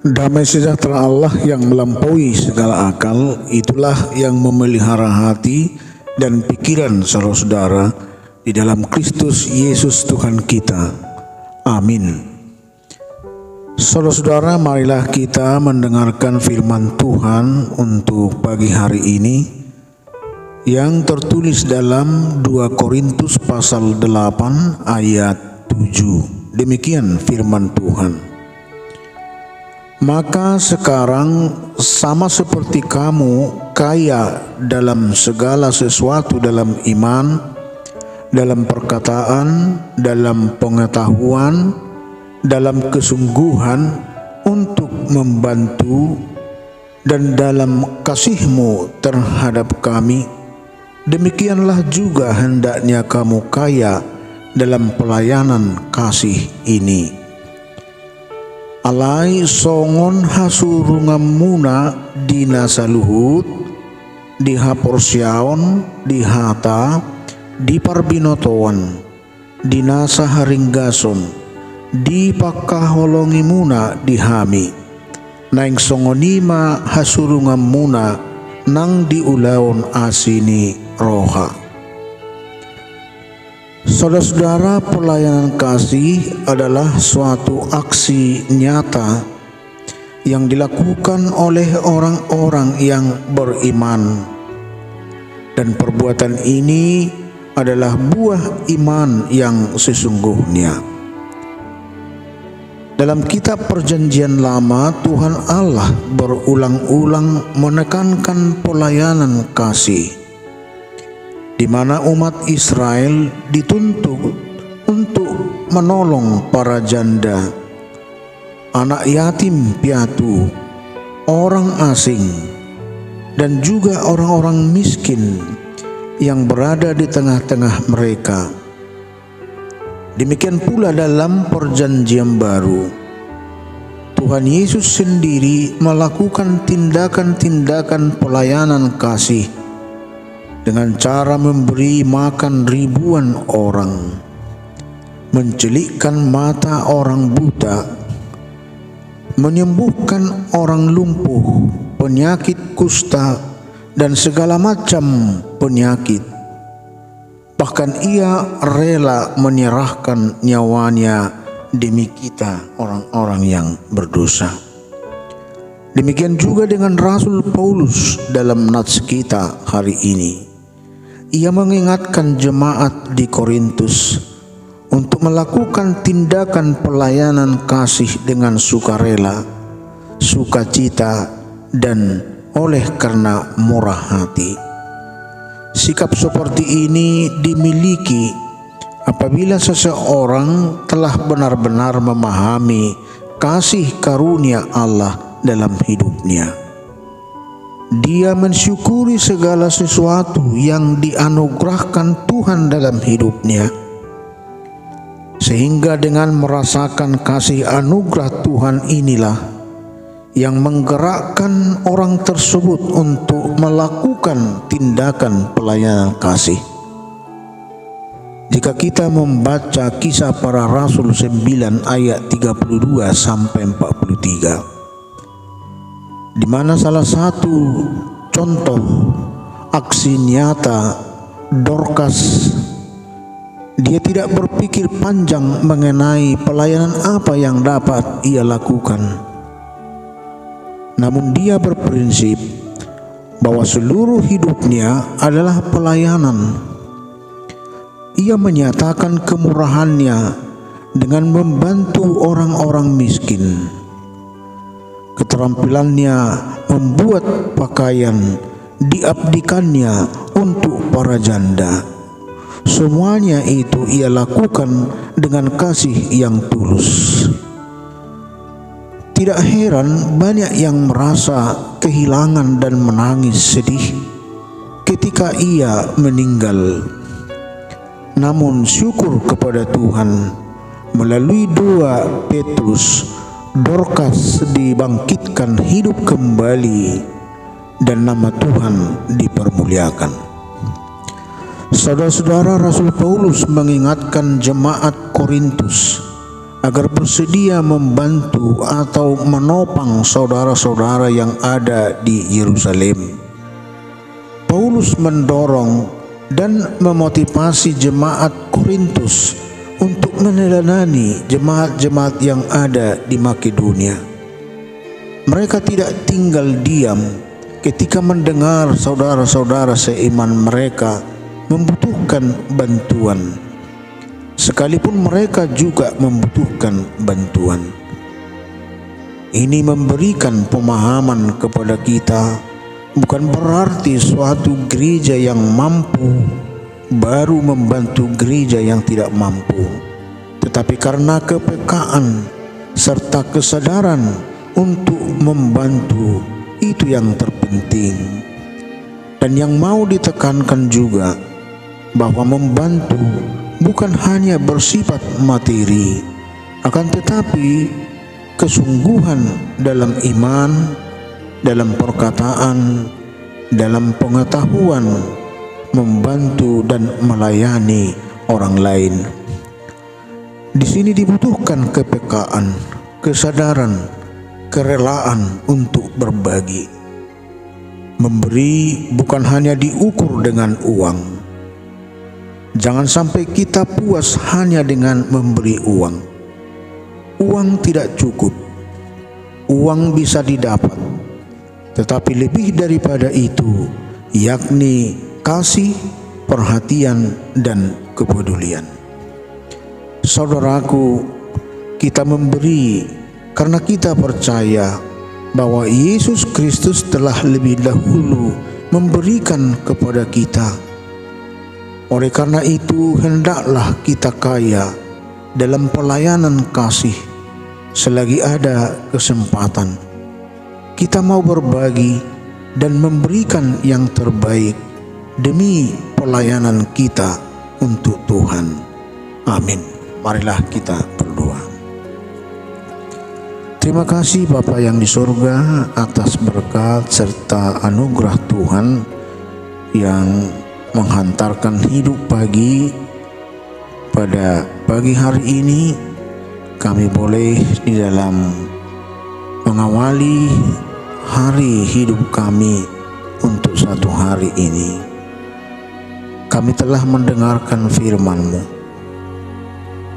Damai sejahtera Allah yang melampaui segala akal, itulah yang memelihara hati dan pikiran saudara-saudara di dalam Kristus Yesus Tuhan kita. Amin. Saudara-saudara, marilah kita mendengarkan firman Tuhan untuk pagi hari ini yang tertulis dalam 2 Korintus pasal 8 ayat 7. Demikian firman Tuhan. Maka sekarang sama seperti kamu kaya dalam segala sesuatu, dalam iman, dalam perkataan, dalam pengetahuan, dalam kesungguhan untuk membantu, dan dalam kasihmu terhadap kami, demikianlah juga hendaknya kamu kaya dalam pelayanan kasih ini. Alai songon hasurungamuna dina saluhut, di haporsiaon, di hata, di parbinotoan, dina saharinggason, di pakaholongimuna di hami, naing songonima hasurungamuna nang diulaon asini roha. Saudara-saudara, pelayanan kasih adalah suatu aksi nyata yang dilakukan oleh orang-orang yang beriman, dan perbuatan ini adalah buah iman yang sesungguhnya. Dalam kitab Perjanjian Lama, Tuhan Allah berulang-ulang menekankan pelayanan kasih, di mana umat Israel dituntut untuk menolong para janda, anak yatim piatu, orang asing, dan juga orang-orang miskin yang berada di tengah-tengah mereka. Demikian pula dalam Perjanjian Baru, Tuhan Yesus sendiri melakukan tindakan-tindakan pelayanan kasih dengan cara memberi makan ribuan orang, mencelikkan mata orang buta, menyembuhkan orang lumpuh, penyakit kusta, dan segala macam penyakit. Bahkan ia rela menyerahkan nyawanya demi kita, orang-orang yang berdosa. Demikian juga dengan Rasul Paulus dalam nats kita hari ini. Ia mengingatkan jemaat di Korintus untuk melakukan tindakan pelayanan kasih dengan sukarela, sukacita, dan oleh karena murah hati. Sikap seperti ini dimiliki apabila seseorang telah benar-benar memahami kasih karunia Allah dalam hidupnya. Dia mensyukuri segala sesuatu yang dianugerahkan Tuhan dalam hidupnya, sehingga dengan merasakan kasih anugerah Tuhan inilah yang menggerakkan orang tersebut untuk melakukan tindakan pelayanan kasih. Jika kita membaca Kisah Para Rasul 9 ayat 32 sampai 43, di mana salah satu contoh aksi nyata Dorcas, dia tidak berpikir panjang mengenai pelayanan apa yang dapat ia lakukan. Namun dia berprinsip bahwa seluruh hidupnya adalah pelayanan. Ia menyatakan kemurahannya dengan membantu orang-orang miskin. Keterampilannya membuat pakaian diabdikannya untuk para janda. Semuanya itu ia lakukan dengan kasih yang tulus. Tidak heran banyak yang merasa kehilangan dan menangis sedih ketika ia meninggal. Namun syukur kepada Tuhan, melalui 2 Petrus, Dorcas dibangkitkan hidup kembali dan nama Tuhan dipermuliakan. Saudara-saudara, Rasul Paulus mengingatkan jemaat Korintus agar bersedia membantu atau menopang saudara-saudara yang ada di Yerusalem. Paulus mendorong dan memotivasi jemaat Korintus untuk meneladani jemaat-jemaat yang ada di Makedonia. Mereka tidak tinggal diam ketika mendengar saudara-saudara seiman mereka membutuhkan bantuan, sekalipun mereka juga membutuhkan bantuan. Ini memberikan pemahaman kepada kita, bukan berarti suatu gereja yang mampu baru membantu gereja yang tidak mampu, tetapi karena kepekaan serta kesadaran untuk membantu itu yang terpenting. Dan yang mau ditekankan juga bahwa membantu bukan hanya bersifat materi, akan tetapi kesungguhan dalam iman, dalam perkataan, dalam pengetahuan, membantu dan melayani orang lain. Di sini dibutuhkan kepekaan, kesadaran, kerelaan untuk berbagi. Memberi bukan hanya diukur dengan uang. Jangan sampai kita puas hanya dengan memberi uang. Uang tidak cukup. Uang bisa didapat, tetapi lebih daripada itu, yakni kasih, perhatian, dan kepedulian. Saudaraku, kita memberi karena kita percaya bahwa Yesus Kristus telah lebih dahulu memberikan kepada kita. Oleh karena itu, hendaklah kita kaya dalam pelayanan kasih selagi ada kesempatan. Kita mau berbagi dan memberikan yang terbaik demi pelayanan kita untuk Tuhan. Amin. Marilah kita berdoa. Terima kasih Bapa yang di surga atas berkat serta anugerah Tuhan yang menghantarkan hidup pada pagi hari ini. Kami boleh di dalam mengawali hari hidup kami untuk satu hari ini. Kami telah mendengarkan firman-Mu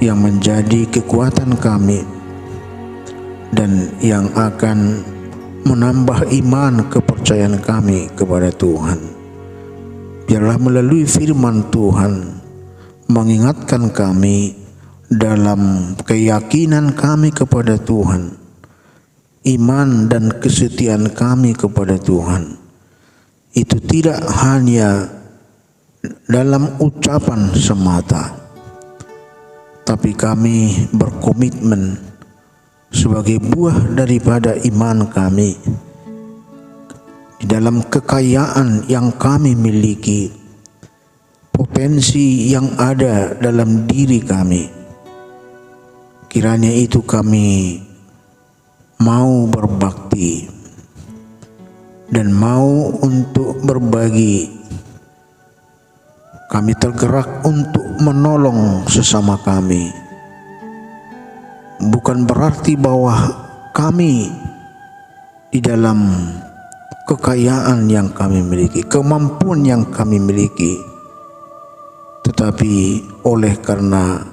yang menjadi kekuatan kami dan yang akan menambah iman kepercayaan kami kepada Tuhan. Biarlah melalui firman Tuhan mengingatkan kami dalam keyakinan kami kepada Tuhan, iman dan kesetiaan kami kepada Tuhan. Itu tidak hanya dalam ucapan semata, tapi kami berkomitmen sebagai buah daripada iman kami di dalam kekayaan yang kami miliki, potensi yang ada dalam diri kami. Kiranya itu kami mau berbakti dan mau untuk berbagi kami tergerak untuk menolong sesama kami. Bukan berarti bahwa kami di dalam kekayaan yang kami miliki, kemampuan yang kami miliki, tetapi oleh karena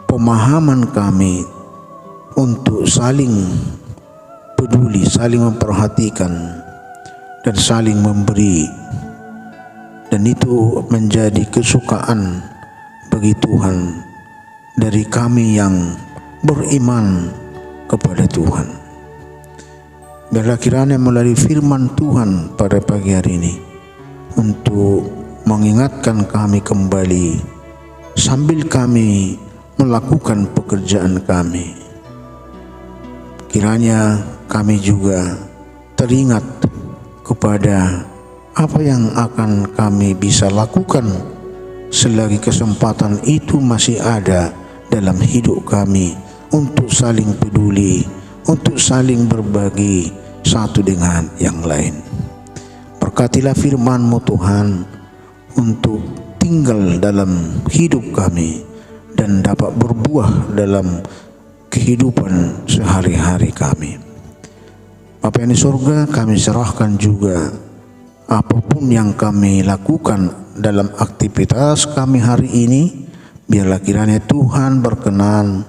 pemahaman kami untuk saling peduli, saling memperhatikan, dan saling memberi, dan itu menjadi kesukaan bagi Tuhan dari kami yang beriman kepada Tuhan. Biarlah kiranya melalui firman Tuhan pada pagi hari ini untuk mengingatkan kami kembali sambil kami melakukan pekerjaan kami. Kiranya kami juga teringat kepada apa yang akan kami bisa lakukan selagi kesempatan itu masih ada dalam hidup kami untuk saling peduli, untuk saling berbagi satu dengan yang lain. Berkatilah firman-Mu Tuhan untuk tinggal dalam hidup kami dan dapat berbuah dalam kehidupan sehari-hari kami. Bapa yang di surga, kami serahkan juga apapun yang kami lakukan dalam aktivitas kami hari ini, biarlah kiranya Tuhan berkenan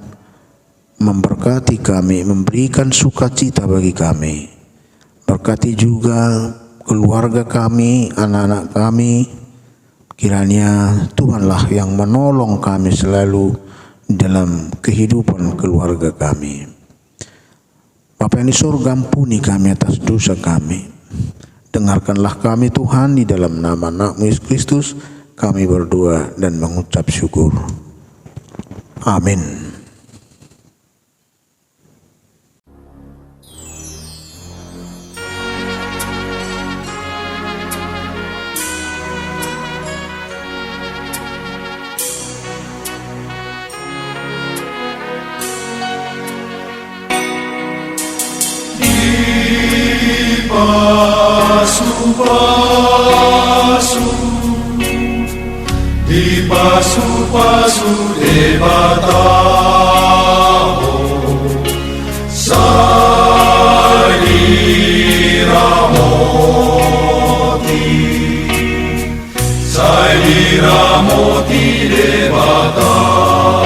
memberkati kami, memberikan sukacita bagi kami. Berkati juga keluarga kami, anak-anak kami. Kiranya Tuhanlah yang menolong kami selalu dalam kehidupan keluarga kami. Bapa yang di surga, ampuni kami atas dosa kami. Dengarkanlah kami Tuhan, di dalam nama Anak-Mu Yesus Kristus kami berdoa dan mengucap syukur. Amin. Pasu-pasu debatao Sai diramoti debatao